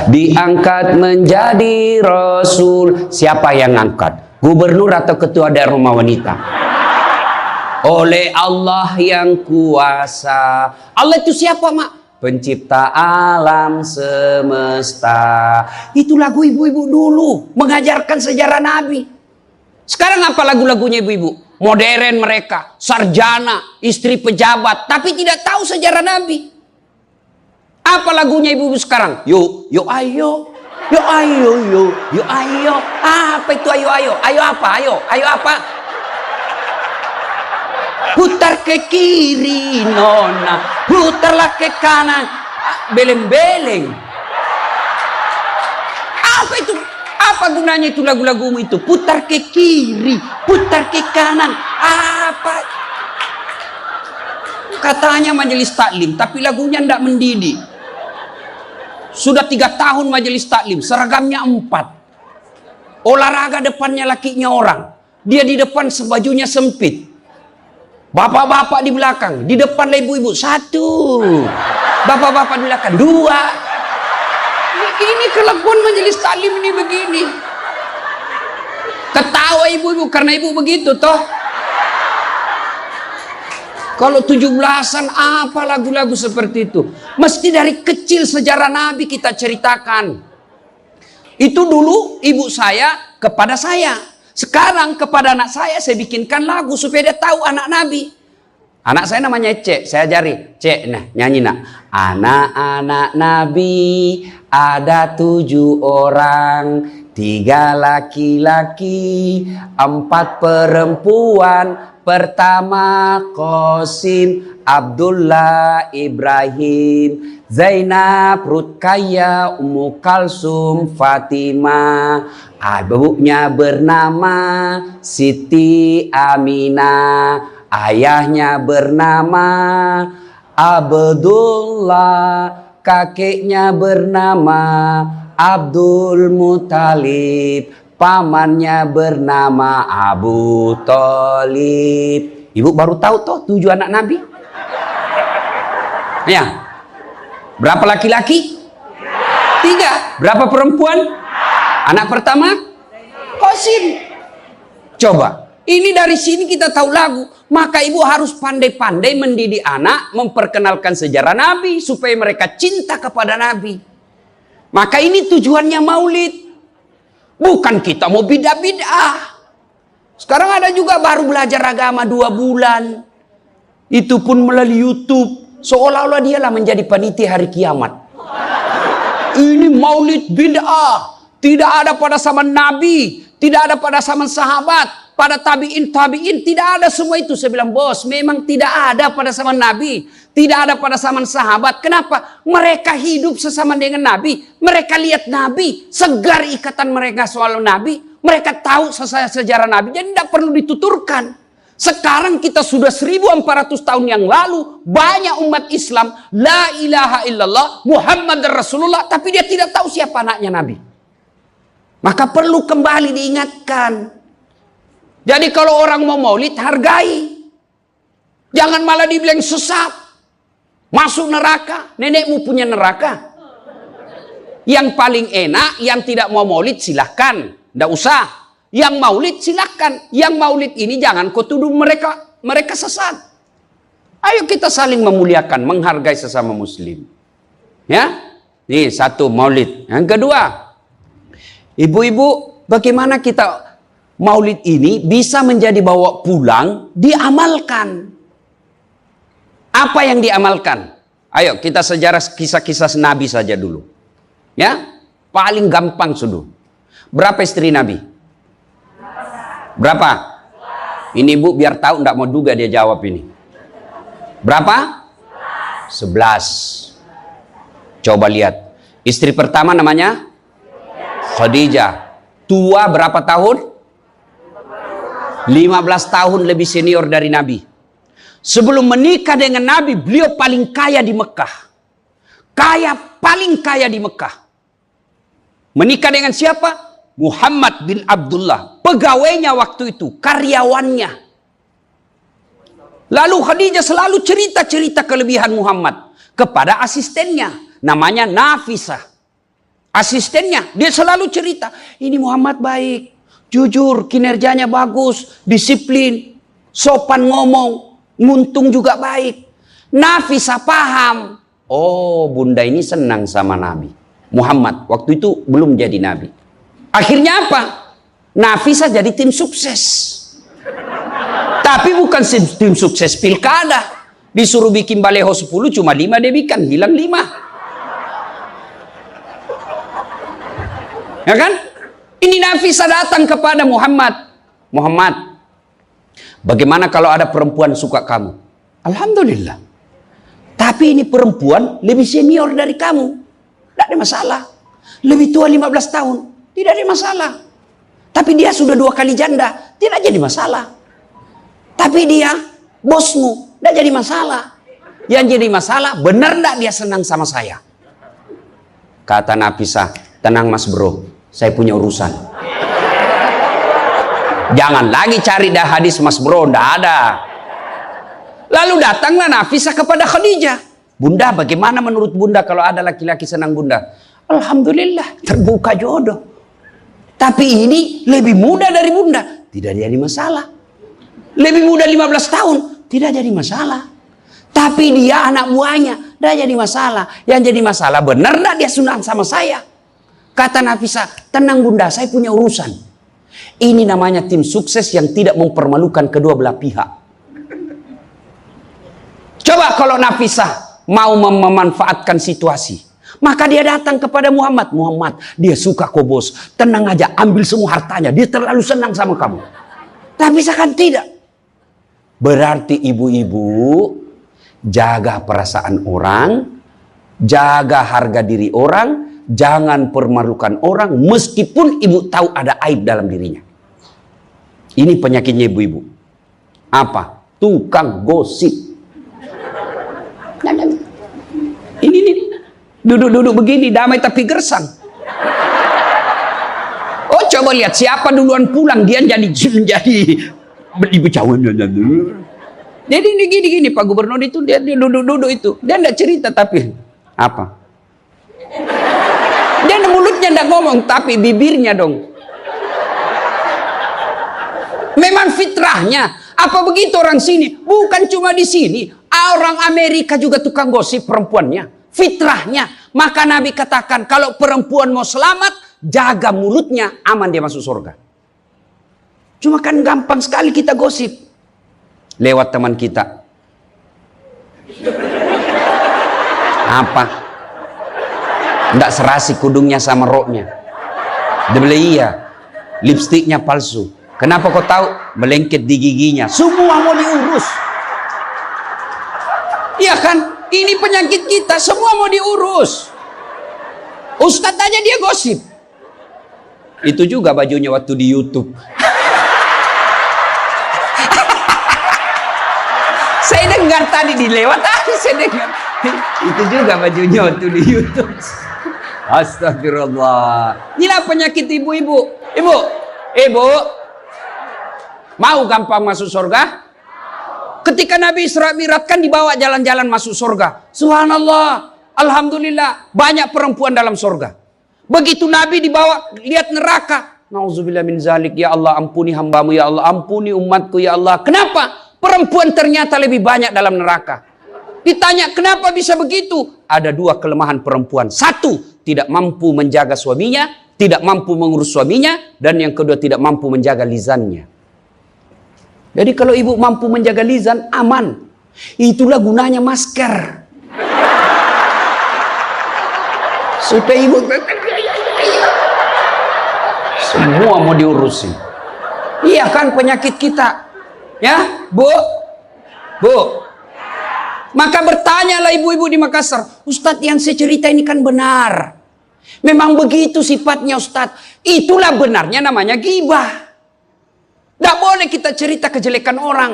diangkat menjadi Rasul. Siapa yang angkat? Gubernur atau ketua daerah rumah wanita? Oleh Allah yang kuasa. Allah itu siapa, Mak? Pencipta alam semesta. Itu lagu ibu-ibu dulu, mengajarkan sejarah Nabi. Sekarang apa lagu-lagunya ibu-ibu? Modern mereka, sarjana, istri pejabat, tapi tidak tahu sejarah Nabi. Apa lagunya ibu-ibu sekarang? Yuk, yuk ayo. Yuk ayo, yuk, yuk ayo. Apa itu ayo ayo? Ayo apa? Ayo, ayo apa? Putar ke kiri nona, putarlah ke kanan. Beleng-beleng. Apa itu? Apa gunanya itu lagu-lagumu itu? Putar ke kiri, putar ke kanan. Apa? Katanya majelis taklim, tapi lagunya tidak mendidik. Sudah 3 tahun majelis taklim, seragamnya 4. Olahraga depannya lakinya orang. Dia di depan sebajunya sempit. Bapak-bapak di belakang, di depan ibu-ibu 1. Bapak-bapak di belakang 2. Ini kelakuan majelis taklim ini begini. Ketawa ibu-ibu karena ibu begitu toh. Kalau 17-an apa lagu-lagu seperti itu? Mesti dari kecil sejarah Nabi kita ceritakan. Itu dulu ibu saya kepada saya. Sekarang kepada anak saya bikinkan lagu supaya dia tahu anak Nabi. Anak saya namanya Cek, saya ajari. Cek, nah nyanyi nak. Anak-anak Nabi ada 7 orang. 3 laki-laki, 4 perempuan. Pertama Qasim, Abdullah, Ibrahim, Zainab, Rutkaya, Ummu Kalsum, Fatimah. Ibunya bernama Siti Aminah. Ayahnya bernama Abdullah. Kakeknya bernama Abdul Muthalib. Pamannya bernama Abu Thalib. Ibu baru tahu toh 7 anak Nabi? Ya. Berapa laki-laki? 3. Berapa perempuan? Anak pertama? Qasim. Coba. Ini dari sini kita tahu lagu. Maka ibu harus pandai-pandai mendidik anak, memperkenalkan sejarah Nabi supaya mereka cinta kepada Nabi. Maka ini tujuannya maulid. Bukan kita mau bid'ah. Sekarang ada juga baru belajar agama 2 bulan. Itu pun melalui YouTube. Seolah-olah dialah menjadi panitia hari kiamat. Ini maulid bid'ah. Tidak ada pada zaman Nabi. Tidak ada pada zaman sahabat. Pada tabi'in. Tidak ada semua itu. Saya bilang, bos, memang tidak ada pada zaman Nabi. Tidak ada pada zaman sahabat. Kenapa? Mereka hidup sesama dengan Nabi. Mereka lihat Nabi. Segar ikatan mereka soal Nabi. Mereka tahu sejarah Nabi. Jadi tidak perlu dituturkan. Sekarang kita sudah 1400 tahun yang lalu. Banyak umat Islam. La ilaha illallah. Muhammad Rasulullah. Tapi dia tidak tahu siapa anaknya Nabi. Maka perlu kembali diingatkan. Jadi kalau orang mau maulid, hargai. Jangan malah dibilang sesat. Masuk neraka, nenekmu punya neraka. Yang paling enak, yang tidak mau maulid silahkan, tidak usah. Yang maulid silahkan. Yang maulid ini jangan kau tuduh mereka sesat. Ayo kita saling memuliakan, menghargai sesama muslim. Ya, ini 1 maulid. Yang kedua, ibu-ibu, bagaimana kita maulid ini bisa menjadi bawa pulang, diamalkan. Apa yang diamalkan? Ayo kita sejarah kisah-kisah Nabi saja dulu. Ya, paling gampang sudah. Berapa istri Nabi? Berapa? Ini ibu biar tahu, enggak mau duga dia jawab ini. Berapa? 11. Coba lihat. Istri pertama namanya Khadijah. Tua berapa tahun? 15 tahun lebih senior dari Nabi. Sebelum menikah dengan Nabi, beliau paling kaya di Mekah. Paling kaya di Mekah. Menikah dengan siapa? Muhammad bin Abdullah. Pegawainya waktu itu, karyawannya. Lalu Khadijah selalu cerita-cerita kelebihan Muhammad kepada asistennya. namanya Nafisah. Asistennya, dia selalu cerita, ini Muhammad baik, jujur, kinerjanya bagus, disiplin, sopan ngomong, nguntung juga baik. Nafisah paham, oh bunda ini senang sama Nabi Muhammad, waktu itu belum jadi Nabi. Akhirnya apa? Nafisah jadi tim sukses. Tapi bukan tim sukses pilkada. Disuruh bikin baleho 10, cuma 5 dia bikin, hilang 5. Ya kan? Ini Nafisah datang kepada Muhammad. Muhammad, bagaimana kalau ada perempuan suka kamu? Alhamdulillah. Tapi ini perempuan lebih senior dari kamu. Tidak ada masalah. Lebih tua 15 tahun. Tidak ada masalah. Tapi dia sudah 2 kali janda. Tidak jadi masalah. Tapi dia bosmu. Tidak jadi masalah. Yang jadi masalah, benar tidak dia senang sama saya? Kata Nafisah, tenang mas bro, saya punya urusan. Jangan lagi cari dah hadis mas bro, tidak ada. Lalu datanglah Nafisah kepada Khadijah. Bunda, bagaimana menurut bunda kalau ada laki-laki senang bunda? Alhamdulillah, terbuka jodoh. Tapi ini lebih muda dari bunda, tidak jadi masalah. Lebih muda 15 tahun, tidak jadi masalah. Tapi dia anak buahnya, tidak jadi masalah. Yang jadi masalah, benar tidak dia senang sama saya? Kata Nafisah, tenang bunda, saya punya urusan. Ini namanya tim sukses yang tidak mempermalukan kedua belah pihak. Coba kalau Nafisah mau memanfaatkan situasi, maka dia datang kepada Muhammad. Muhammad, dia suka kok bos, tenang aja, ambil semua hartanya, dia terlalu senang sama kamu. Nafisah kan tidak. Berarti ibu-ibu jaga perasaan orang, jaga harga diri orang, jangan permalukan orang meskipun ibu tahu ada aib dalam dirinya. Ini penyakitnya ibu-ibu. Apa? Tukang gosip. Ini. Duduk-duduk begini damai tapi gersang. Oh coba lihat siapa duluan pulang dia jadi ibu cawan. Jadi ini gini Pak Gubernur itu dia duduk-duduk itu. Dia enggak cerita tapi apa? Dia mulutnya enggak ngomong tapi bibirnya dong. Memang fitrahnya. Apa begitu orang sini? Bukan cuma di sini. Orang Amerika juga tukang gosip perempuannya. Fitrahnya. Maka Nabi katakan kalau perempuan mau selamat, jaga mulutnya, aman dia masuk surga. Cuma kan gampang sekali kita gosip. Lewat teman kita. Apa? Nggak serasi kudungnya sama roknya. Dia bilang iya. Lipstiknya palsu. Kenapa kau tahu? Melengket di giginya. Semua mau diurus. Iya kan? Ini penyakit kita. Semua mau diurus. Ustadz aja dia gosip. Itu juga bajunya waktu di YouTube. Saya dengar tadi dilewat tadi saya dengar. Itu juga bajunya waktu di YouTube. Astagfirullah. Inilah penyakit ibu-ibu. Ibu, mau gampang masuk surga? Ketika Nabi Isra Mi'raj kan dibawa jalan-jalan masuk surga. Subhanallah, alhamdulillah, banyak perempuan dalam surga. Begitu Nabi dibawa lihat neraka. Nauzubillah min zalik, ya Allah ampuni hambamu, ya Allah ampuni umatku, ya Allah. Kenapa? Perempuan ternyata lebih banyak dalam neraka. Ditanya kenapa bisa begitu? Ada 2 kelemahan perempuan. 1, tidak mampu menjaga suaminya, tidak mampu mengurus suaminya, dan yang kedua tidak mampu menjaga lisannya. Jadi kalau ibu mampu menjaga lisan, aman. Itulah gunanya masker. Supaya ibu semua mau diurusin. Iya kan penyakit kita. Ya, Bu. Maka bertanyalah ibu-ibu di Makassar, Ustadz yang saya cerita ini kan benar. Memang begitu sifatnya Ustadz. Itulah benarnya namanya ghibah. Tidak boleh kita cerita kejelekan orang.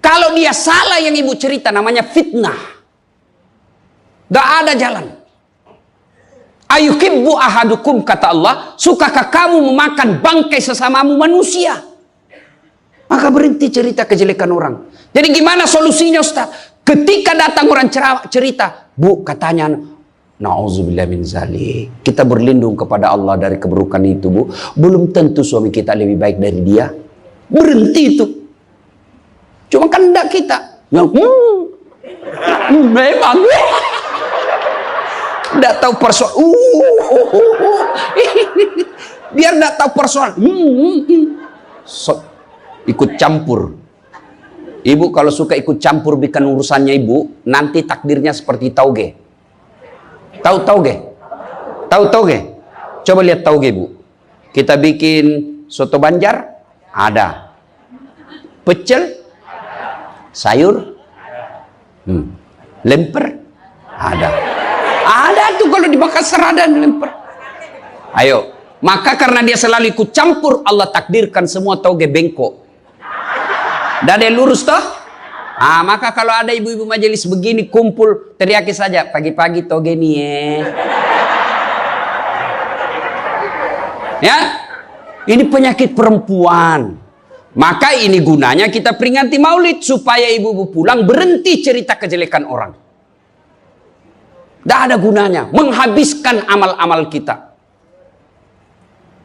Kalau dia salah yang ibu cerita namanya fitnah. Tidak ada jalan. Ayuhibbu ahadukum kata Allah, sukakah kamu memakan bangkai sesamamu manusia? Maka berhenti cerita kejelekan orang. Jadi gimana solusinya Ustaz? Ketika datang orang cerita, Bu, katanya, na'udzubillah min zalik. Kita berlindung kepada Allah dari keburukan itu, Bu. Belum tentu suami kita lebih baik dari dia. Berhenti itu. Cuma kan enggak kita. Memang. Enggak tahu persoalan. Biar enggak tahu persoalan. Ikut campur. Ibu kalau suka ikut campur bikin urusannya ibu, nanti takdirnya seperti tauge. Tahu tauge? Tahu tauge? Coba lihat tauge, Bu. Kita bikin soto Banjar, ada. Pecel, sayur, lemper, ada. Ada tuh kalau di Makassar ada lemper. Ayo, maka karena dia selalu ikut campur, Allah takdirkan semua tauge bengkok. Dah ada lurus toh? Maka kalau ada ibu-ibu majelis begini kumpul, teriaki saja, pagi-pagi toge nih ya. Ini penyakit perempuan. Maka ini gunanya kita peringati maulid supaya ibu-ibu pulang berhenti cerita kejelekan orang. Tidak ada gunanya, menghabiskan amal-amal kita.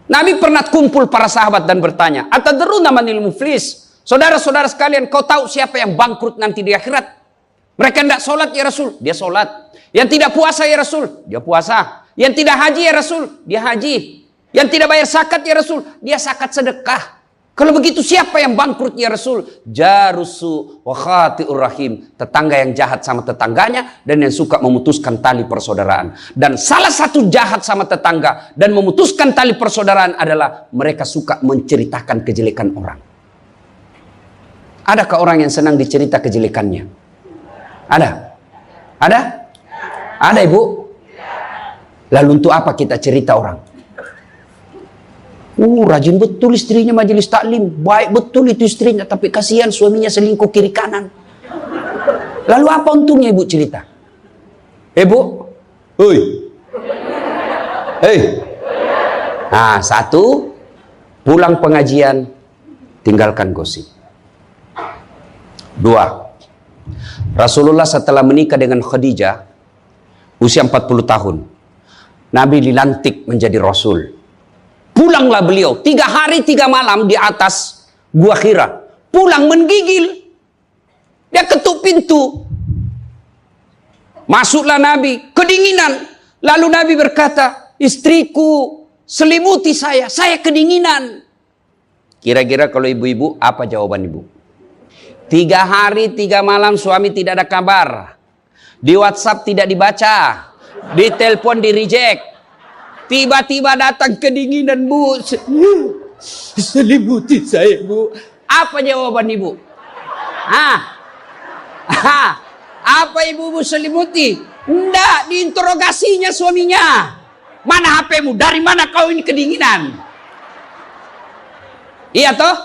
Nabi pernah kumpul para sahabat dan bertanya, atadruna manil muflis? Saudara-saudara sekalian, kau tahu siapa yang bangkrut nanti di akhirat? Mereka tidak sholat ya Rasul, dia sholat. Yang tidak puasa ya Rasul, dia puasa. Yang tidak haji ya Rasul, dia haji. Yang tidak bayar zakat ya Rasul, dia zakat sedekah. Kalau begitu siapa yang bangkrut ya Rasul? Jarusu wa khati'ur rahim. Tetangga yang jahat sama tetangganya dan yang suka memutuskan tali persaudaraan. Dan salah satu jahat sama tetangga dan memutuskan tali persaudaraan adalah mereka suka menceritakan kejelekan orang. Adakah orang yang senang dicerita kejelekannya? Ada? Ada? Ada ibu? Lalu untuk apa kita cerita orang? Rajin betul istrinya majelis taklim. Baik betul itu istrinya. Tapi kasihan suaminya selingkuh kiri kanan. Lalu apa untungnya ibu cerita? Bu? Hei. Hei. Satu. Pulang pengajian. Tinggalkan gosip. Dua. Rasulullah setelah menikah dengan Khadijah. Usia 40 tahun. Nabi dilantik menjadi Rasul. Pulanglah beliau 3 hari 3 malam di atas Gua Hira. Pulang menggigil. Dia ketuk pintu. Masuklah Nabi, kedinginan. Lalu Nabi berkata, istriku selimuti saya kedinginan. Kira-kira kalau ibu-ibu, apa jawaban ibu? 3 hari 3 malam suami tidak ada kabar. Di WhatsApp tidak dibaca. Di telepon di reject. Tiba-tiba datang kedinginan, Bu. Selimuti saya, Bu. Apa jawaban ibu? Apa ibu selimuti? Enggak, diinterogasinya suaminya. Mana HP-mu? Dari mana kau ini kedinginan? Iya toh?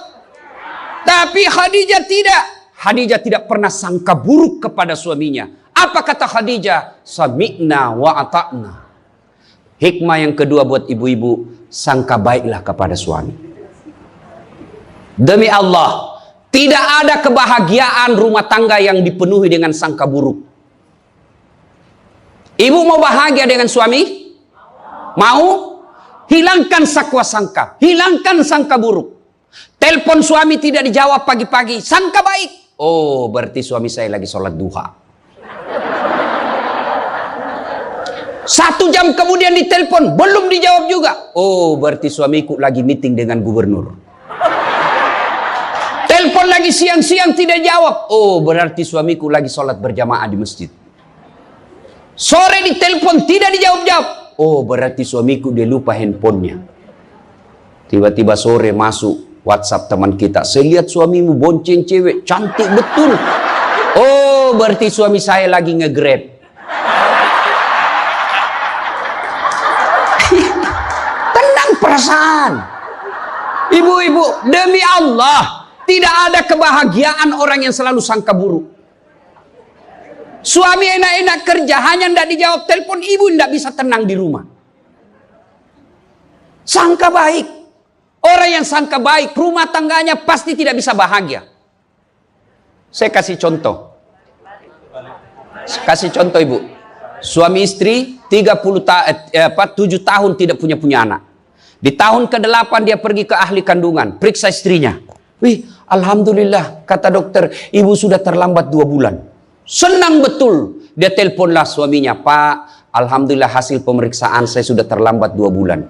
Tapi Khadijah tidak. Khadijah tidak pernah sangka buruk kepada suaminya. Apa kata Khadijah? Sami'na wa ata'na. Hikmah yang kedua buat ibu-ibu, sangka baiklah kepada suami. Demi Allah, tidak ada kebahagiaan rumah tangga yang dipenuhi dengan sangka buruk. Ibu mau bahagia dengan suami? Mau? Hilangkan sakwa sangka, hilangkan sangka buruk. Telepon suami tidak dijawab pagi-pagi, sangka baik. Oh, berarti suami saya lagi sholat duha. 1 jam kemudian ditelepon, belum dijawab juga. Oh, berarti suamiku lagi meeting dengan gubernur. Telepon lagi siang-siang tidak jawab. Oh, berarti suamiku lagi sholat berjamaah di masjid. Sore ditelepon tidak dijawab-jawab. Oh, berarti suamiku dia lupa handphonenya. Tiba-tiba sore masuk WhatsApp teman kita. Saya lihat suamimu bonceng cewek, cantik betul. Oh, berarti suami saya lagi nge-grab. Perasaan. Ibu-ibu, demi Allah, tidak ada kebahagiaan orang yang selalu sangka buruk. Suami enak-enak kerja, hanya tidak dijawab telepon, ibu tidak bisa tenang di rumah. Sangka baik. Orang yang sangka baik, rumah tangganya pasti tidak bisa bahagia. Saya kasih contoh. Kasih contoh ibu. Suami istri 7 tahun tidak punya anak. Di tahun ke-8 dia pergi ke ahli kandungan, periksa istrinya. Wih, alhamdulillah, kata dokter, ibu sudah terlambat 2 bulan. Senang betul. Dia teleponlah suaminya, Pak, alhamdulillah hasil pemeriksaan saya sudah terlambat 2 bulan.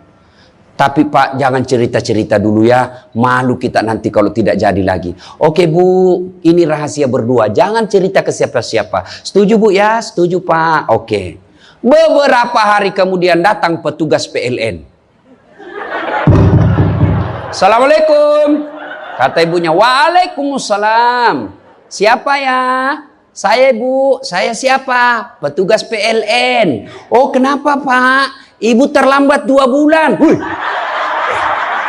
Tapi Pak, jangan cerita-cerita dulu ya. Malu kita nanti kalau tidak jadi lagi. Oke Bu, ini rahasia berdua. Jangan cerita ke siapa-siapa. Setuju Bu ya? Setuju Pak. Oke. Beberapa hari kemudian datang petugas PLN. Assalamualaikum. Kata ibunya, Waalaikumsalam. Siapa ya? Saya Bu. Saya siapa? Petugas PLN. Oh kenapa Pak? Ibu terlambat 2 bulan. Wih.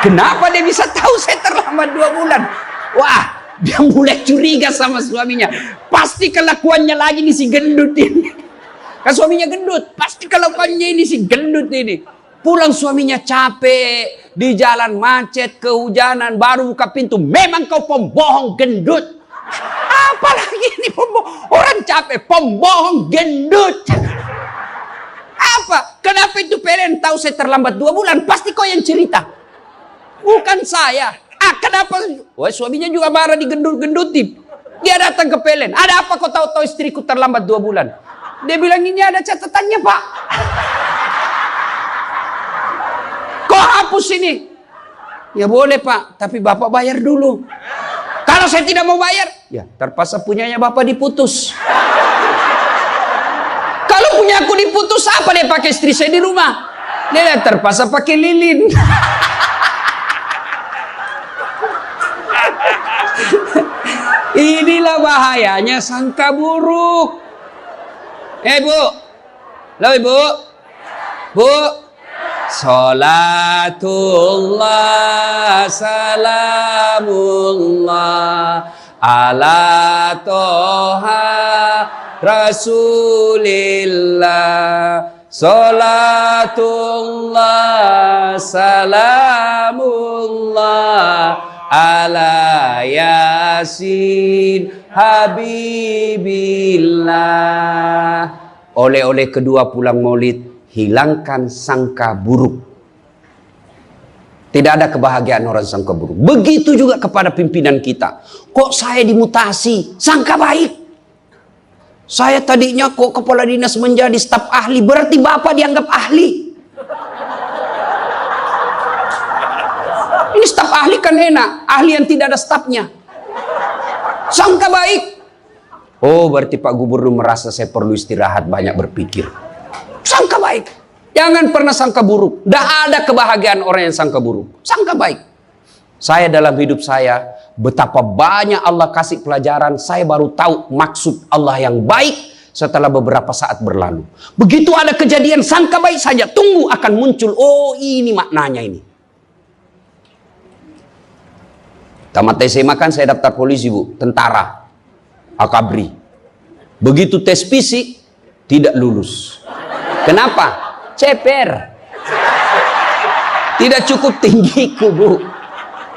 Kenapa dia bisa tahu saya terlambat 2 bulan? Wah, dia mulai curiga sama suaminya. Pasti kelakuannya lagi nih si gendut ini. Kan suaminya gendut. Pasti kelakuannya ini si gendut ini. Pulang suaminya capek. Di jalan macet, kehujanan. Baru buka pintu. Memang kau pembohong gendut. Apalagi ini pembohong. Orang capek. Pembohong gendut. Apa? Kenapa itu PLN tahu saya terlambat 2 bulan? Pasti kau yang cerita. Bukan saya. Kenapa? Wah, suaminya juga marah digendut-gendutin. Dia datang ke PLN. Ada apa kau tahu istriku terlambat 2 bulan? Dia bilang ini ada catatannya Pak. Kau hapus ini. Ya boleh Pak, tapi Bapak bayar dulu. Kalau saya tidak mau bayar, ya terpaksa punyanya Bapak diputus. Kalau punya aku diputus, apa dia pakai istri saya di rumah? Dia terpaksa pakai lilin. Inilah bahayanya sangka buruk. Bu. Halo Ibu. Bu. Salatullah salamullah ala toha Rasulillah. Salatullah salamullah ala Yasin Habibillah. Oleh-oleh kedua pulang maulid, hilangkan sangka buruk. Tidak ada kebahagiaan orang sangka buruk. Begitu juga kepada pimpinan kita. Kok saya dimutasi? Sangka baik. Saya tadinya kok kepala dinas menjadi staf ahli, berarti Bapak dianggap ahli. Ini staf ahli kan enak, ahli yang tidak ada stafnya. Sangka baik. Oh, berarti Pak Gubernur merasa saya perlu istirahat, banyak berpikir. Sangka baik. Jangan pernah sangka buruk. Tidak ada kebahagiaan orang yang sangka buruk. Sangka baik. Saya dalam hidup saya, betapa banyak Allah kasih pelajaran, saya baru tahu maksud Allah yang baik setelah beberapa saat berlalu. Begitu ada kejadian sangka baik saja, tunggu akan muncul, oh ini maknanya ini. Tamat SMA kan saya daftar polisi Bu, tentara, akabri. Begitu tes fisik, tidak lulus. Kenapa? Ceper. Tidak cukup tinggiku Bu.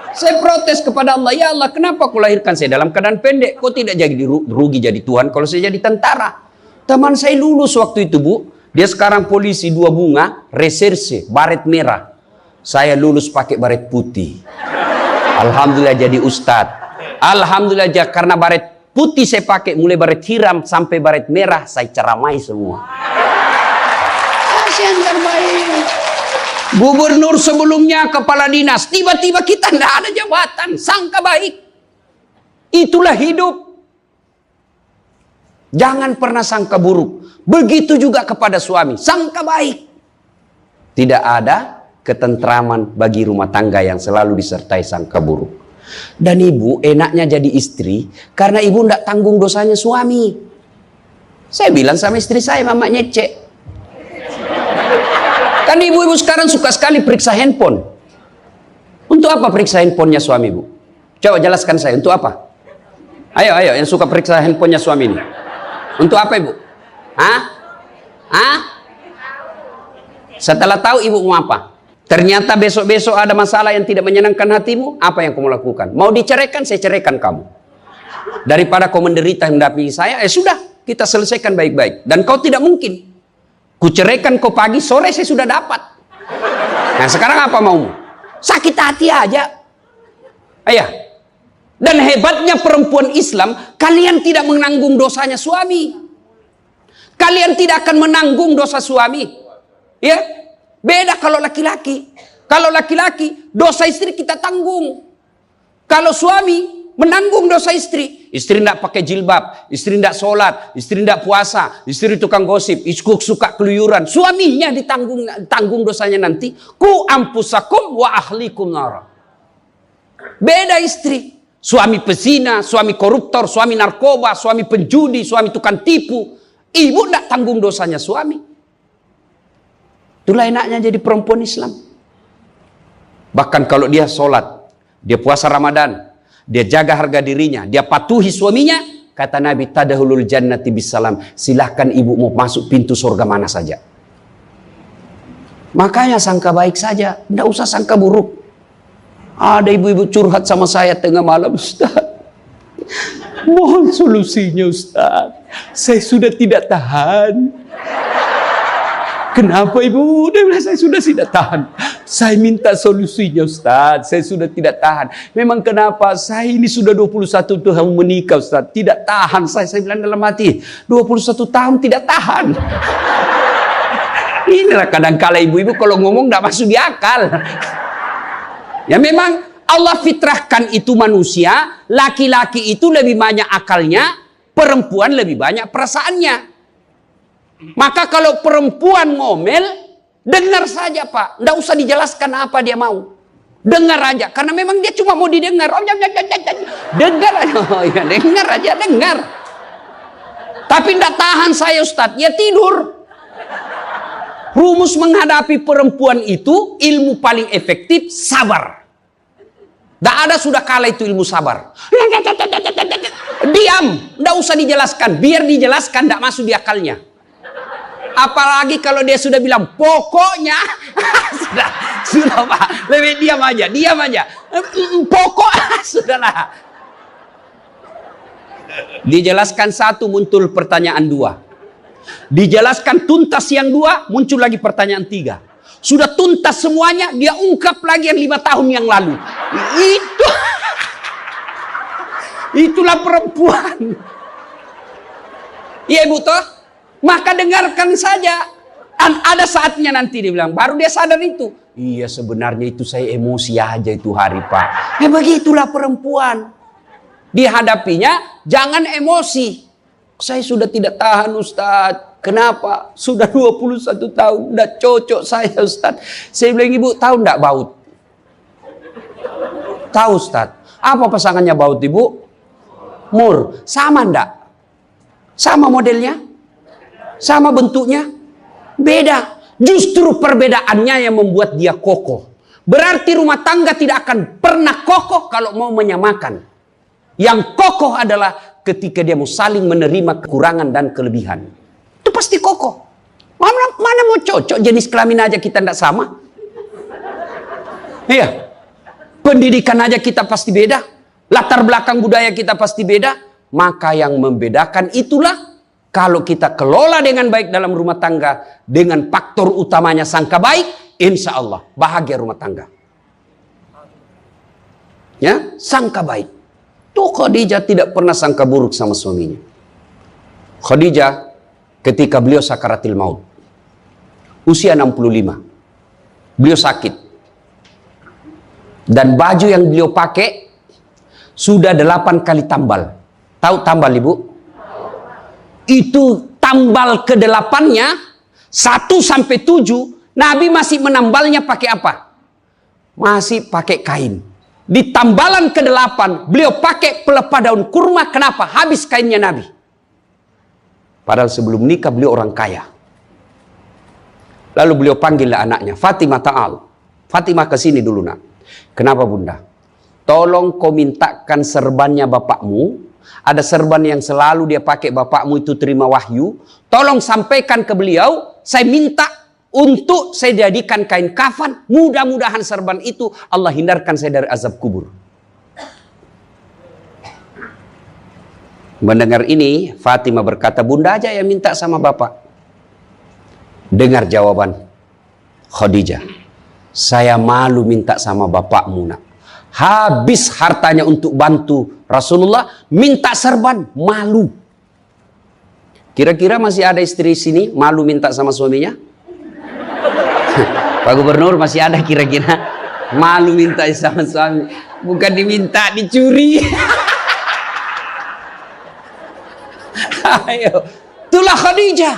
Saya protes kepada Allah, ya Allah kenapa kau lahirkan saya dalam keadaan pendek? Kau tidak jadi rugi jadi Tuhan kalau saya jadi tentara. Teman saya lulus waktu itu Bu. Dia sekarang polisi 2 bunga, reserse, baret merah. Saya lulus pakai baret putih. Alhamdulillah jadi ustadz. Alhamdulillah karena baret putih saya pakai, mulai baret hiram sampai baret merah saya ceramai semua. Yang terbaik. Gubernur sebelumnya kepala dinas, tiba-tiba kita tidak ada jabatan, sangka baik. Itulah hidup. Jangan pernah sangka buruk. Begitu juga kepada suami, sangka baik. Tidak ada ketentraman bagi rumah tangga yang selalu disertai sangka buruk. Dan ibu enaknya jadi istri karena ibu tidak tanggung dosanya suami. Saya bilang sama istri saya, Mama Nyece. Kan ibu-ibu sekarang suka sekali periksa handphone. Untuk apa periksa handphonenya suami Bu? Coba jelaskan saya, untuk apa? Ayo yang suka periksa handphonenya suami ini. Untuk apa Ibu? Setelah tahu ibu mau apa? Ternyata besok-besok ada masalah yang tidak menyenangkan hatimu, apa yang kamu lakukan? Mau diceraikan, saya ceraikan kamu. Daripada kau menderita mendampingi saya, sudah, kita selesaikan baik-baik. Dan kau tidak mungkin kuceraikan kau pagi, sore saya sudah dapat. Nah sekarang apa mau? Sakit hati aja. Ayah. Dan hebatnya perempuan Islam, kalian tidak menanggung dosanya suami. Kalian tidak akan menanggung dosa suami. Ya, beda kalau laki-laki. Kalau laki-laki, dosa istri kita tanggung. Kalau suami menanggung dosa istri. Istri tidak pakai jilbab, istri tidak sholat, istri tidak puasa, istri tukang gosip, istri suka keluyuran. Suaminya ditanggung dosanya nanti. Ku ampusakum wa ahlikum nara. Beda istri. Suami pezina, suami koruptor, suami narkoba, suami penjudi, suami tukang tipu. Ibu tidak tanggung dosanya suami. Itulah enaknya jadi perempuan Islam. Bahkan kalau dia sholat, dia puasa Ramadan, dia jaga harga dirinya, dia patuhi suaminya, kata Nabi, tadahulul jannati bisalam. Silahkan ibu mau masuk pintu surga mana saja. Makanya sangka baik saja, tidak usah sangka buruk. Ada ibu-ibu curhat sama saya tengah malam, Ustaz. Mohon solusinya Ustaz. Saya sudah tidak tahan. Kenapa ibu? Dia bilang saya sudah tidak tahan. Saya minta solusinya Ustaz. Saya sudah tidak tahan. Memang kenapa? Saya ini sudah 21 tahun menikah Ustaz. Tidak tahan saya. Saya bilang dalam hati, 21 tahun tidak tahan. Inilah kadang-kala ibu-ibu kalau ngomong tidak masuk di akal. Ya memang Allah fitrahkan itu manusia, laki-laki itu lebih banyak akalnya, perempuan lebih banyak perasaannya. Maka kalau perempuan ngomel, dengar saja Pak, tidak usah dijelaskan apa dia mau. Dengar aja, karena memang dia cuma mau didengar. Dengar aja, oh, ya, dengar aja, dengar. Tapi tidak tahan saya Ustadz, ya tidur. Rumus menghadapi perempuan itu, ilmu paling efektif, sabar. Tidak ada sudah kalah itu ilmu sabar. Diam, tidak usah dijelaskan. Biar dijelaskan tidak masuk di akalnya. Apalagi kalau dia sudah bilang pokoknya, sudah Pak, lebih diam aja. Pokok, sudahlah. Dijelaskan satu, muncul pertanyaan dua. Dijelaskan tuntas yang dua, muncul lagi pertanyaan tiga. Sudah tuntas semuanya, dia ungkap lagi yang 5 tahun yang lalu. Itulah perempuan. Iya ibu toh? Maka dengarkan saja. Ada saatnya nanti dia bilang, baru dia sadar itu. Iya sebenarnya itu saya emosi aja itu hari Pak. Begitulah perempuan. Dihadapinya jangan emosi. Saya sudah tidak tahan Ustadz. Kenapa? Sudah 21 tahun. Udah cocok saya Ustadz. Saya bilang ibu tahu enggak baut? Tahu Ustadz. Apa pasangannya baut ibu? Mur. Sama enggak? Sama modelnya? Sama bentuknya? Beda. Justru perbedaannya yang membuat dia kokoh. Berarti rumah tangga tidak akan pernah kokoh kalau mau menyamakan. Yang kokoh adalah ketika dia mau saling menerima kekurangan dan kelebihan. Itu pasti kokoh. Mana mau cocok jenis kelamin aja kita tidak sama. Iya. Pendidikan aja kita pasti beda. Latar belakang budaya kita pasti beda. Maka yang membedakan itulah kalau kita kelola dengan baik dalam rumah tangga, dengan faktor utamanya sangka baik, insya Allah bahagia rumah tangga. Ya, sangka baik. Tuh Khadijah tidak pernah sangka buruk sama suaminya. Khadijah ketika beliau sakaratil maut, usia 65, beliau sakit. Dan baju yang beliau pakai sudah 8 kali tambal. Tahu tambal ibu? Itu tambal ke-8-nya 1 sampai 7, Nabi masih menambalnya pakai apa? Masih pakai kain. Di tambalan ke-8 beliau pakai pelepah daun kurma. Kenapa? Habis kainnya Nabi. Padahal sebelum nikah beliau orang kaya. Lalu beliau panggillah anaknya, Fatimah ta'al. Fatimah ke sini dulu nak. Kenapa bunda? Tolong kau mintakan serbannya bapakmu. Ada serban yang selalu dia pakai, bapakmu itu terima wahyu. Tolong sampaikan ke beliau, saya minta untuk saya jadikan kain kafan. Mudah-mudahan serban itu Allah hindarkan saya dari azab kubur. Mendengar ini, Fatimah berkata, bunda aja yang minta sama bapak. Dengar jawaban Khadijah. Saya malu minta sama bapakmu, nak. Habis hartanya untuk bantu Rasulullah, minta serban, malu. Kira-kira masih ada istri sini malu minta sama suaminya? Pak Gubernur, masih ada kira-kira malu minta sama suami? Bukan diminta, dicuri. Ayo, itulah Khadijah.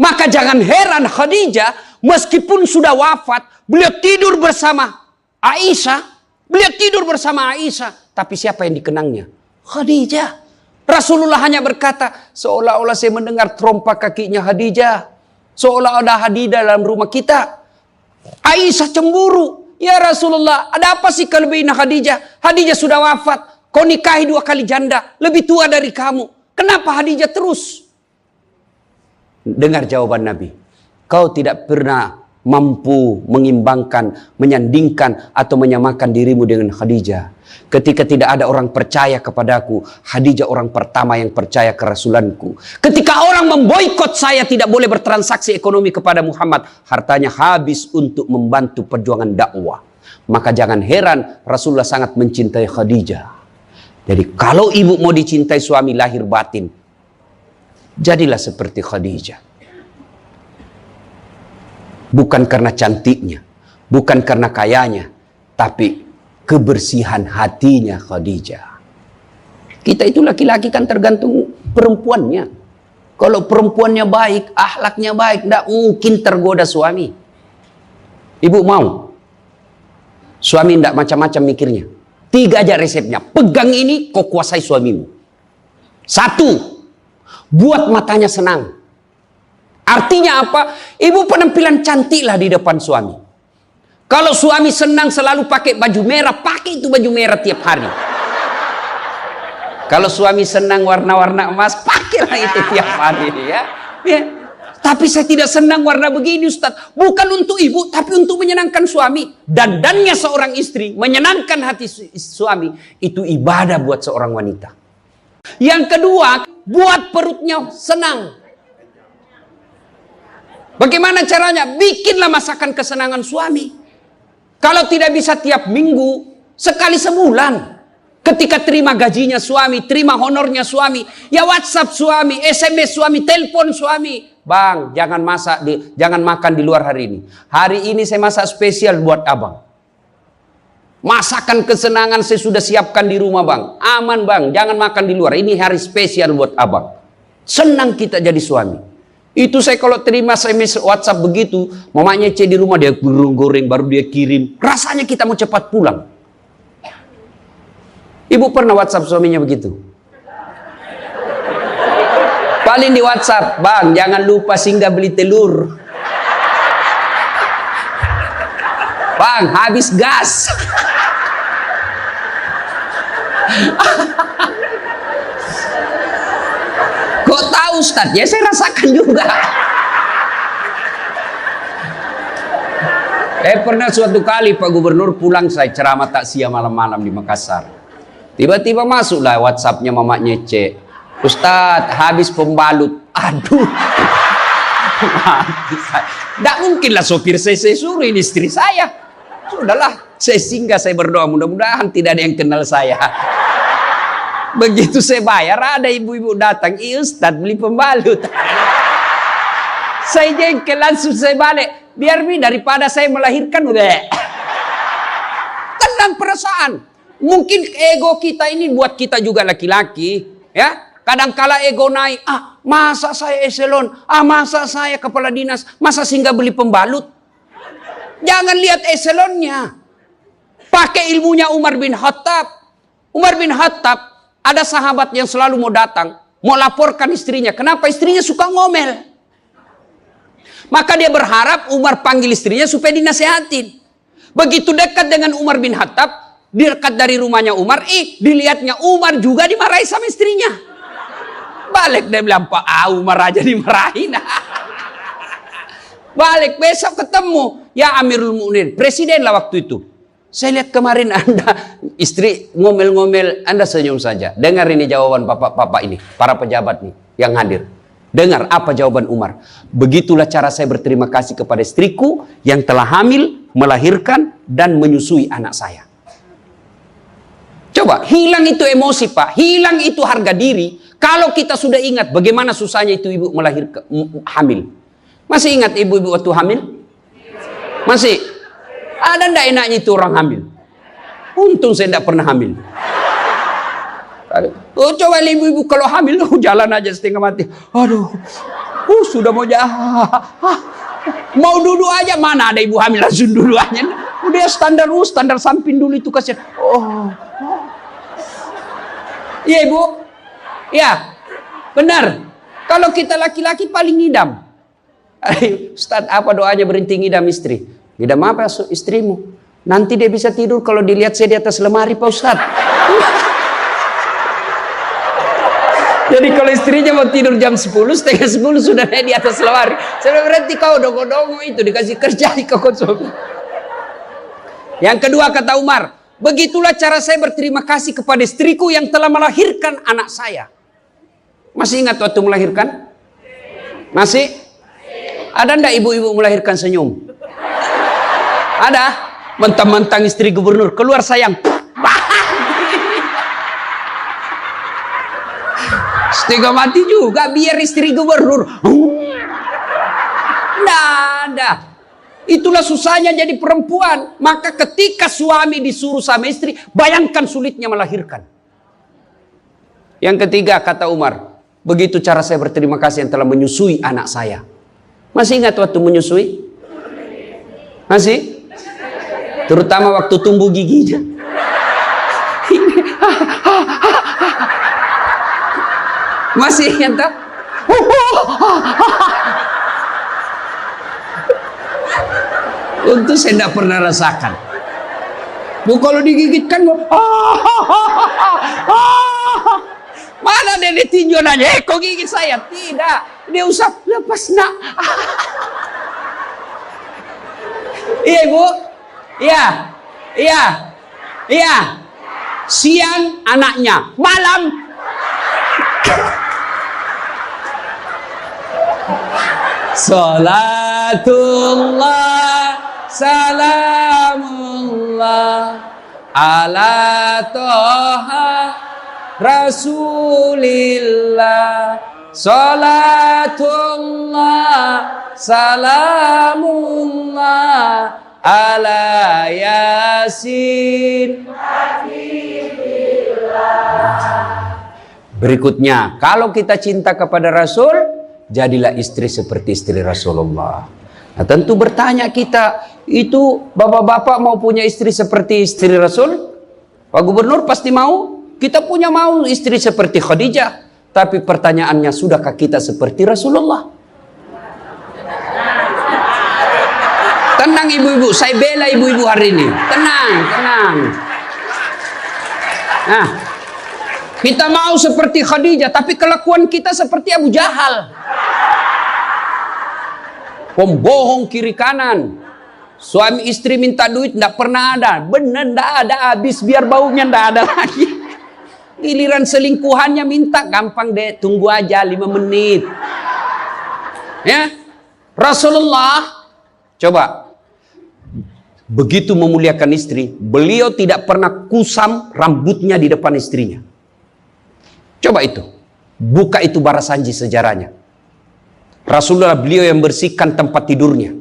Maka jangan heran Khadijah meskipun sudah wafat, beliau tidur bersama Aisyah. Beliau tidur bersama Aisyah. Tapi siapa yang dikenangnya? Khadijah. Rasulullah hanya berkata, seolah-olah saya mendengar trompa kakinya Khadijah. Seolah ada Khadijah dalam rumah kita. Aisyah cemburu. Ya Rasulullah, ada apa sih kelebihan Khadijah? Khadijah sudah wafat. Kau nikahi 2 kali janda, lebih tua dari kamu. Kenapa Khadijah terus? Dengar jawaban Nabi. Kau tidak pernah mampu mengimbangkan, menyandingkan, atau menyamakan dirimu dengan Khadijah. Ketika tidak ada orang percaya kepadaku, Khadijah orang pertama yang percaya ke Rasulanku. Ketika orang memboikot saya, tidak boleh bertransaksi ekonomi kepada Muhammad, hartanya habis untuk membantu perjuangan dakwah. Maka jangan heran Rasulullah sangat mencintai Khadijah. Jadi kalau ibu mau dicintai suami lahir batin, jadilah seperti Khadijah. Bukan karena cantiknya, bukan karena kayanya, tapi kebersihan hatinya Khadijah. Kita itu laki-laki kan tergantung perempuannya. Kalau perempuannya baik, akhlaknya baik, tidak mungkin tergoda suami. Ibu mau suami tidak macam-macam mikirnya. 3 aja resepnya. Pegang ini, kau kuasai suamimu. 1, buat matanya senang. Artinya apa? Ibu penampilan cantiklah di depan suami. Kalau suami senang selalu pakai baju merah, pakai itu baju merah tiap hari. Kalau suami senang warna-warna emas, pakailah itu tiap hari. Ya. Tapi saya tidak senang warna begini, Ustaz. Bukan untuk ibu, tapi untuk menyenangkan suami. Dandannya seorang istri, menyenangkan hati suami, itu ibadah buat seorang wanita. Yang kedua, buat perutnya senang. Bagaimana caranya? Bikinlah masakan kesenangan suami. Kalau tidak bisa tiap minggu, sekali sebulan. Ketika terima gajinya suami, terima honornya suami, ya WhatsApp suami, SMS suami, telepon suami. Bang, jangan makan di luar hari ini. Hari ini saya masak spesial buat abang. Masakan kesenangan saya sudah siapkan di rumah bang. Aman bang, jangan makan di luar. Ini hari spesial buat abang. Senang kita jadi suami. Itu saya kalau terima SMS WhatsApp begitu, mamanya C di rumah dia goreng baru dia kirim. Rasanya kita mau cepat pulang. Ibu pernah WhatsApp suaminya begitu? Paling di WhatsApp, bang jangan lupa singgah beli telur. Bang habis gas. Kok tahu Ustaz? Ya saya rasakan juga. Pernah suatu kali Pak Gubernur pulang, saya ceramah takziah malam-malam di Makassar. Tiba-tiba masuklah WhatsAppnya mamanya C. Ustadz habis pembalut. Aduh. Tidak mungkinlah sopir saya suruh, ini istri saya. Sudahlah, saya singgah, saya berdoa mudah-mudahan tidak ada yang kenal saya. Begitu saya bayar, ada ibu-ibu datang, Ustadz beli pembalut. Saya jengkel, langsung saya balik. Biar daripada saya melahirkan udah. Tenang perasaan. Mungkin ego kita ini buat kita juga laki-laki, ya. Kadangkala ego naik, masa saya eselon, masa saya kepala dinas, masa singgah beli pembalut. Jangan lihat eselonnya. Pakai ilmunya Umar bin Khattab. Umar bin Khattab, ada sahabat yang selalu mau datang, mau laporkan istrinya. Kenapa istrinya suka ngomel? Maka dia berharap Umar panggil istrinya supaya dinasehatin. Begitu dekat dengan Umar bin Khattab, dekat dari rumahnya Umar, dilihatnya Umar juga dimarahi sama istrinya. Balik dia bilang, Pak Umar aja dimarahin. Balik besok ketemu, ya Amirul Mukminin, presiden lah waktu itu. Saya lihat kemarin Anda, istri ngomel-ngomel, Anda senyum saja. Dengar ini jawaban bapak-bapak ini, para pejabat nih yang hadir. Dengar apa jawaban Umar. Begitulah cara saya berterima kasih kepada istriku yang telah hamil, melahirkan, dan menyusui anak saya. Coba, hilang itu emosi Pak, hilang itu harga diri. Kalau kita sudah ingat bagaimana susahnya itu ibu melahirkan, hamil. Masih ingat ibu-ibu waktu hamil? Masih? Ada ndak enaknya itu orang hamil? Untung saya tidak pernah hamil. Oh, coba ibu-ibu kalau hamil, jalan aja setengah mati. Aduh, sudah mau mau duduk aja, mana ada ibu hamil langsung duduk aja. Udah standar samping dulu itu kasihan. Iya ibu, ya benar. Kalau kita laki-laki paling ngidam. Ustaz, apa doanya berhenti ngidam istri? Ngidam apa istrimu? Nanti dia bisa tidur kalau dilihat saya di atas lemari Pak Ustaz. Jadi kalau istrinya mau tidur jam 10, setengah 10 sudah naik di atas lemari. Saya berarti kau dongo-dongo itu dikasih kerja di kau suami. Yang kedua kata Umar, begitulah cara saya berterima kasih kepada istriku yang telah melahirkan anak saya. Masih ingat waktu melahirkan? Masih? Ada ndak ibu-ibu melahirkan senyum? Ada? Mentang-mentang istri gubernur, keluar sayang. Setengah mati juga biar istri gubernur. Nggak ada. Itulah susahnya jadi perempuan. Maka ketika suami disuruh sama istri, bayangkan sulitnya melahirkan. Yang ketiga kata Umar, begitu cara saya berterima kasih yang telah menyusui anak saya. Masih ingat waktu menyusui? Masih? Terutama waktu tumbuh giginya. Masih ingat tak? Untuk saya tidak pernah rasakan. Bu kalau digigitkan, mana dia tinjau nanya, kok gigit saya? Tidak, dia usap, lepas nak. Iya ibu, iya. Siang anaknya, malam. Salatullah, salamullah, ala toha Rasulillah. Salatullah, salamullah, ala yasin. Berikutnya, kalau kita cinta kepada Rasul, jadilah istri seperti istri Rasulullah. Nah, tentu bertanya kita, itu bapak-bapak mau punya istri seperti istri Rasul? Pak Gubernur pasti mau. Kita punya mau istri seperti Khadijah. Tapi pertanyaannya, sudahkah kita seperti Rasulullah? Tenang ibu-ibu, saya bela ibu-ibu hari ini. Tenang. Nah, kita mau seperti Khadijah, tapi kelakuan kita seperti Abu Jahal. Pembohong kiri kanan. Suami istri minta duit, tidak pernah ada. Benar, tidak ada, habis biar baunya tidak ada lagi. Giliran selingkuhannya minta, gampang deh, tunggu aja 5 menit. Ya, Rasulullah, coba. Begitu memuliakan istri, beliau tidak pernah kusam rambutnya di depan istrinya. Coba itu, buka itu Barasanji sejarahnya. Rasulullah beliau yang bersihkan tempat tidurnya.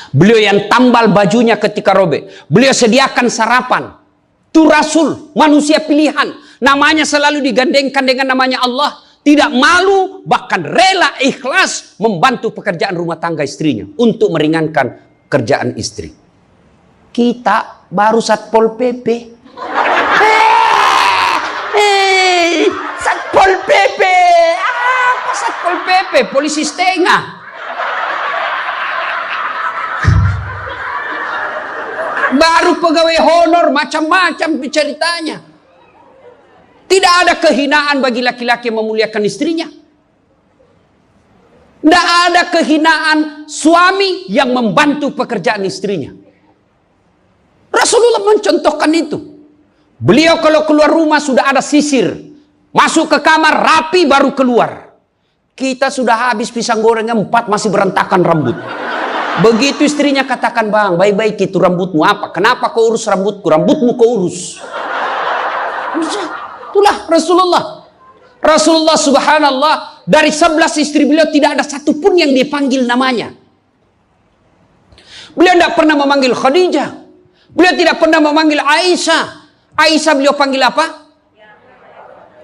Beliau yang tambal bajunya ketika robek. Beliau sediakan sarapan. Itu Rasul, manusia pilihan. Namanya selalu digandengkan dengan namanya Allah. Tidak malu, bahkan rela ikhlas membantu pekerjaan rumah tangga istrinya. Untuk meringankan kerjaan istri. Kita baru Satpol PP. Satpol PP. Apa Satpol PP? Polisi setengah. Baru pegawai honor, macam-macam ceritanya. Tidak ada kehinaan bagi laki-laki yang memuliakan istrinya. Tidak ada kehinaan suami yang membantu pekerjaan istrinya. Rasulullah mencontohkan itu. Beliau kalau keluar rumah sudah ada sisir. Masuk ke kamar rapi baru keluar. Kita sudah habis pisang gorengnya 4 masih berantakan rambut. Begitu istrinya katakan, bang, baik-baik itu rambutmu apa? Kenapa kau urus rambutku? Rambutmu kau urus. Itulah Rasulullah. Rasulullah subhanallah, dari 11 istri beliau tidak ada satupun yang dia panggil namanya. Beliau tidak pernah memanggil Khadijah. Beliau tidak pernah memanggil Aisyah. Aisyah beliau panggil apa?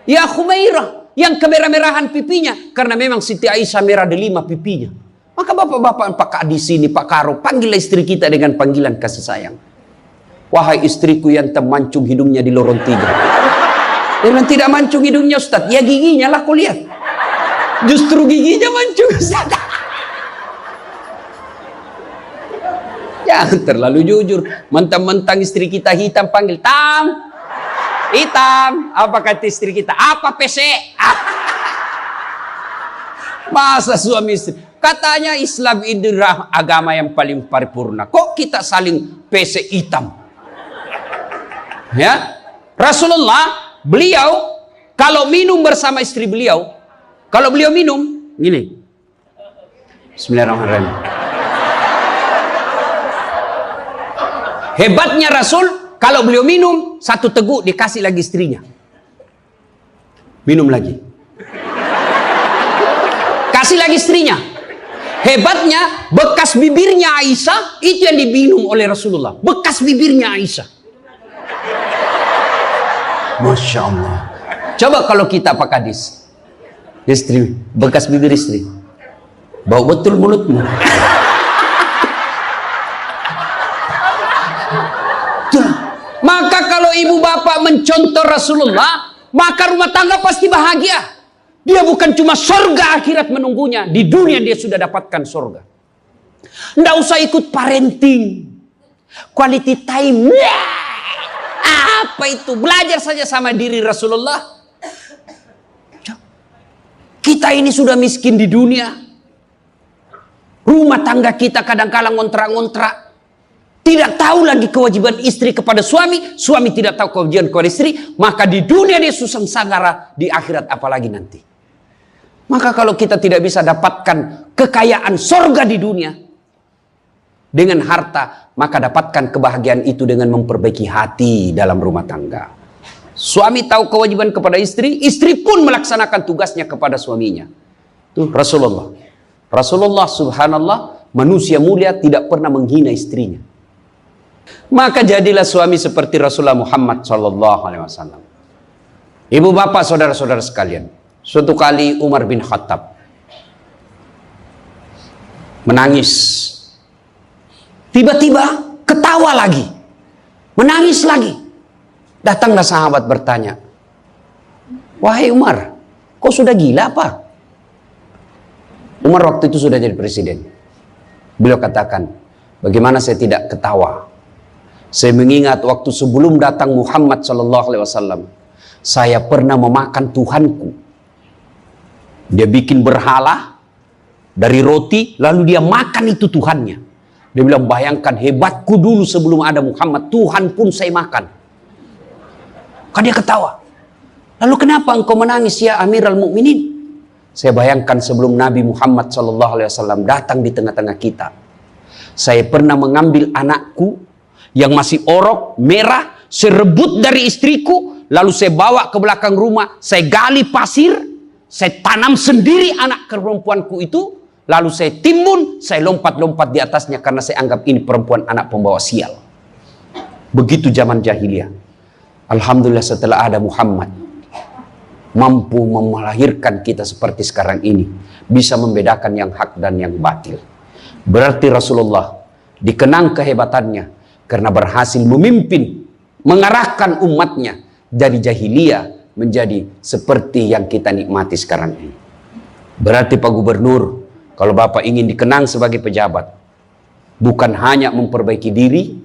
Ya Khumairah. Yang kemerah-merahan pipinya. Karena memang Siti Aisyah merah delima pipinya. Maka bapak-bapak Pak di sini, Pak Karo, panggillah istri kita dengan panggilan kasih sayang. Wahai istriku yang termancung hidungnya di lorong 3. Dia bilang, tidak mancung hidungnya Ustaz. Ya giginya lah kau lihat. Justru giginya mancung Ustaz. Jangan terlalu jujur. Mentang-mentang istri kita hitam panggil Tam. Hitam. Apa kata istri kita? Apa PC? Masa suami istri? Katanya Islam ini agama yang paling paripurna. Kok kita saling PC hitam? Ya, Rasulullah beliau kalau minum bersama istri beliau, kalau beliau minum gini. Bismillahirrahmanirrahim. Hebatnya Rasul, kalau beliau minum, 1 teguk dikasih lagi istrinya. Minum lagi. Kasih lagi istrinya. Hebatnya, bekas bibirnya Aisyah, itu yang diminum oleh Rasulullah. Bekas bibirnya Aisyah. Masya Allah. Coba kalau kita Pak Kadis. Istri, bekas bibir istri. Bau betul mulutmu. Maka kalau ibu bapak mencontoh Rasulullah, maka rumah tangga pasti bahagia. Dia bukan cuma surga akhirat menunggunya, di dunia dia sudah dapatkan surga. Nggak usah ikut parenting, quality time. Apa itu? Belajar saja sama diri Rasulullah. Kita ini sudah miskin di dunia. Rumah tangga kita kadang-kala ngontrak-ngontrak. Tidak tahu lagi kewajiban istri kepada suami. Suami tidak tahu kewajiban kepada istri. Maka di dunia dia susah sanggara. Di akhirat apalagi nanti. Maka kalau kita tidak bisa dapatkan kekayaan sorga di dunia. Dengan harta. Maka dapatkan kebahagiaan itu dengan memperbaiki hati dalam rumah tangga. Suami tahu kewajiban kepada istri. Istri pun melaksanakan tugasnya kepada suaminya. Itu Rasulullah. Rasulullah subhanallah. Manusia mulia tidak pernah menghina istrinya. Maka jadilah suami seperti Rasulullah Muhammad SAW. Ibu bapak saudara-saudara sekalian. Suatu kali Umar bin Khattab menangis. Tiba-tiba ketawa lagi. Menangis lagi. Datanglah sahabat bertanya. Wahai Umar, kau sudah gila apa? Umar waktu itu sudah jadi presiden. Beliau katakan, bagaimana saya tidak ketawa? Saya mengingat waktu sebelum datang Muhammad SAW, saya pernah memakan Tuhanku. Dia bikin berhala dari roti, lalu dia makan itu Tuhannya. Dia bilang, bayangkan hebatku dulu sebelum ada Muhammad, Tuhan pun saya makan. Kan dia ketawa. Lalu kenapa engkau menangis ya Amirul Mukminin? Saya bayangkan sebelum Nabi Muhammad SAW datang di tengah-tengah kita. Saya pernah mengambil anakku yang masih orok, merah, saya rebut dari istriku, lalu saya bawa ke belakang rumah, saya gali pasir, saya tanam sendiri anak perempuanku itu, lalu saya timbun, saya lompat-lompat di atasnya karena saya anggap ini perempuan anak pembawa sial. Begitu zaman jahiliyah. Alhamdulillah setelah ada Muhammad, mampu melahirkan kita seperti sekarang ini, bisa membedakan yang hak dan yang batil. Berarti Rasulullah dikenang kehebatannya, karena berhasil memimpin, mengarahkan umatnya dari jahiliyah menjadi seperti yang kita nikmati sekarang ini. Berarti Pak Gubernur, kalau Bapak ingin dikenang sebagai pejabat, bukan hanya memperbaiki diri,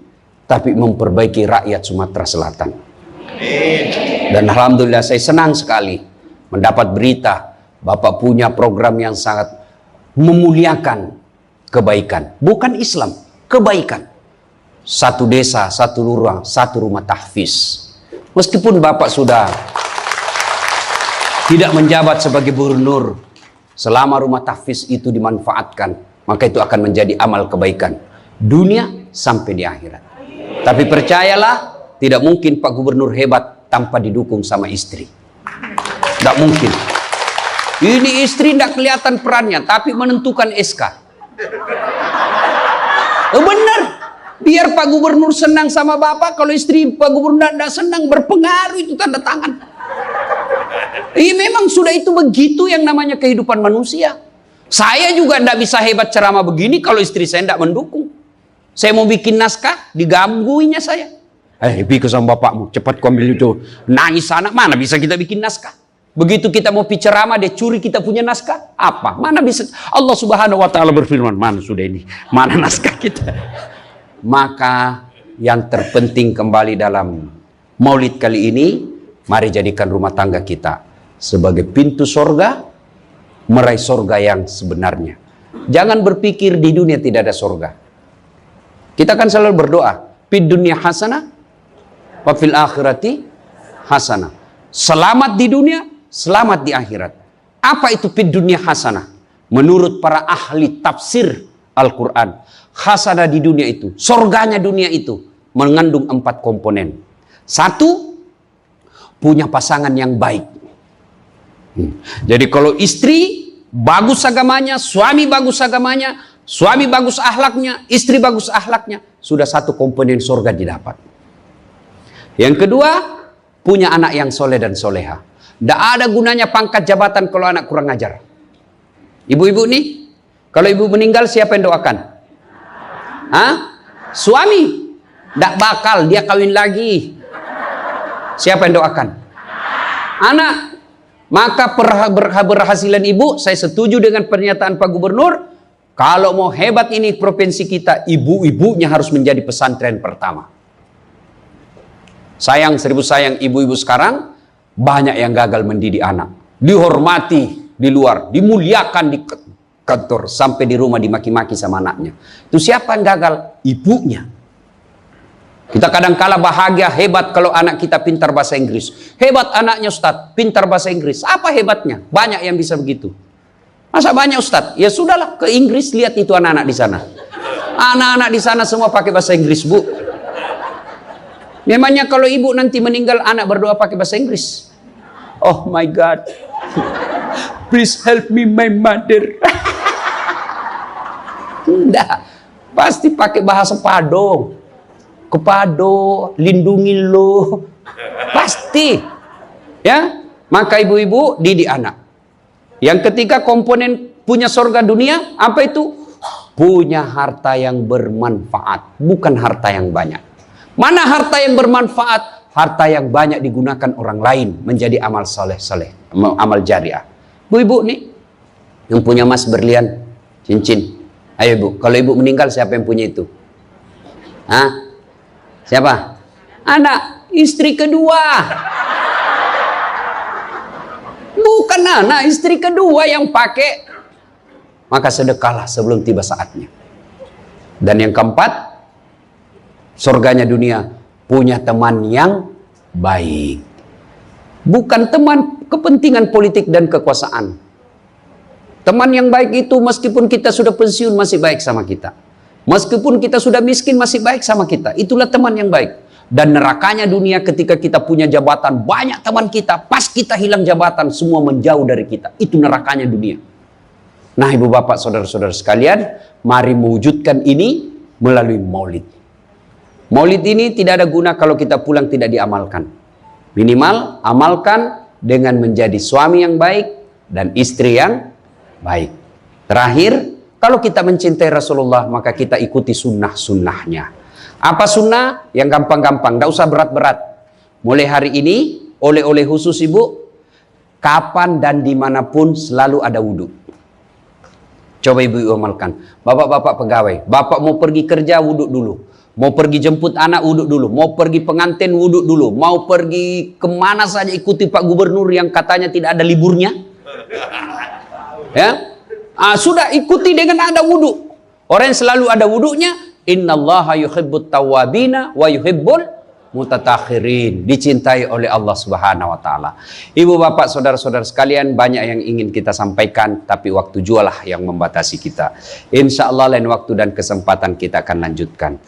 tapi memperbaiki rakyat Sumatera Selatan. Dan Alhamdulillah saya senang sekali mendapat berita Bapak punya program yang sangat memuliakan kebaikan. Bukan Islam, kebaikan. satu desa, satu lurah, satu rumah tahfiz. Meskipun Bapak sudah tidak menjabat sebagai gubernur, selama rumah tahfiz itu dimanfaatkan, maka itu akan menjadi amal kebaikan dunia sampai di akhirat. Tapi percayalah, tidak mungkin Pak Gubernur hebat tanpa didukung sama istri. Tidak mungkin. Ini istri tidak kelihatan perannya, tapi menentukan SK. Benar. Biar Pak Gubernur senang sama Bapak, kalau istri Pak Gubernur tidak senang, berpengaruh itu tanda tangan. Memang sudah itu begitu yang namanya kehidupan manusia. Saya juga tidak bisa hebat ceramah begini kalau istri saya tidak mendukung. Saya mau bikin naskah, digangguinya saya. Bikin sama bapakmu, cepat kau ambil itu. Nangis anak, mana bisa kita bikin naskah? Begitu kita mau ceramah, dia curi kita punya naskah. Apa? Mana bisa? Allah Subhanahu wa Ta'ala berfirman, mana sudah ini? Mana naskah kita? Maka yang terpenting kembali dalam maulid kali ini, mari jadikan rumah tangga kita sebagai pintu sorga, meraih sorga yang sebenarnya. Jangan berpikir di dunia tidak ada sorga. Kita kan selalu berdoa, fid dunya hasanah, wa fil akhirati hasanah. Selamat di dunia, selamat di akhirat. Apa itu fid dunya hasanah? Menurut para ahli tafsir Al-Quran, hasanah di dunia itu, sorganya dunia itu mengandung 4 komponen. 1, punya pasangan yang baik. Jadi kalau istri bagus agamanya, suami bagus agamanya, suami bagus akhlaknya, istri bagus akhlaknya, sudah 1 komponen sorga didapat. Yang kedua, punya anak yang soleh dan soleha. Tidak ada gunanya pangkat jabatan kalau anak kurang ajar. Ibu-ibu nih, kalau ibu meninggal siapa yang doakan? Suami. Tidak bakal, dia kawin lagi. Siapa yang doakan? Anak. Maka berhasilan ibu, saya setuju dengan pernyataan Pak Gubernur, kalau mau hebat ini provinsi kita, ibu-ibunya harus menjadi pesantren pertama. Sayang, seribu sayang, ibu-ibu sekarang banyak yang gagal mendidik anak. Dihormati di luar, dimuliakan di kantor, sampai di rumah dimaki-maki sama anaknya. Itu siapa yang gagal? Ibunya. Kita kadang-kala bahagia, hebat kalau anak kita pintar bahasa Inggris. Hebat anaknya Ustadz, pintar bahasa Inggris. Apa hebatnya? Banyak yang bisa begitu. Masa banyak Ustadz? Ya sudahlah, ke Inggris lihat itu anak-anak di sana. Anak-anak di sana semua pakai bahasa Inggris, Bu. Memangnya kalau ibu nanti meninggal, anak berdoa pakai bahasa Inggris? Oh my God. Please help me my mother. Enggak. Pasti pakai bahasa Padang. Kepado, lindungi lo. Pasti. Ya. Maka ibu-ibu didik anak. Yang ketiga komponen punya sorga dunia, apa itu? Punya harta yang bermanfaat, bukan harta yang banyak. Mana harta yang bermanfaat? Harta yang banyak digunakan orang lain menjadi amal soleh-soleh, amal jariah. Bu-ibu nih, yang punya emas berlian, cincin. Ayo ibu, kalau ibu meninggal siapa yang punya itu? Siapa? Anak, istri kedua. Bukan anak, istri kedua yang pakai. Maka sedekahlah sebelum tiba saatnya. Dan yang keempat, surganya dunia, punya teman yang baik. Bukan teman kepentingan politik dan kekuasaan. Teman yang baik itu meskipun kita sudah pensiun masih baik sama kita. Meskipun kita sudah miskin masih baik sama kita. Itulah teman yang baik. Dan nerakanya dunia ketika kita punya jabatan, banyak teman kita, pas kita hilang jabatan, semua menjauh dari kita. Itu nerakanya dunia. Nah ibu bapak saudara-saudara sekalian, mari mewujudkan ini melalui maulid. Maulid ini tidak ada guna kalau kita pulang tidak diamalkan. Minimal amalkan dengan menjadi suami yang baik dan istri yang baik. Terakhir, kalau kita mencintai Rasulullah, maka kita ikuti sunnah-sunnahnya. Apa sunnah? Yang gampang-gampang, tidak usah berat-berat. Mulai hari ini, oleh-oleh khusus ibu, kapan dan dimanapun selalu ada wudhu. Coba ibu amalkan. Bapak-bapak pegawai, bapak mau pergi kerja wudhu dulu. Mau pergi jemput anak wudhu dulu. Mau pergi pengantin wudhu dulu. Mau pergi kemana saja ikuti Pak Gubernur yang katanya tidak ada liburnya. Ya, sudah ikuti dengan ada wudhu. Orang yang selalu ada wudhunya, Innallaha yuhibbut tawwabina wa yuhibbul mutatakhirin. Dicintai oleh Allah Subhanahu wa taala. Ibu bapak saudara-saudara sekalian, banyak yang ingin kita sampaikan, tapi waktu jualah yang membatasi kita. Insya Allah lain waktu dan kesempatan kita akan lanjutkan.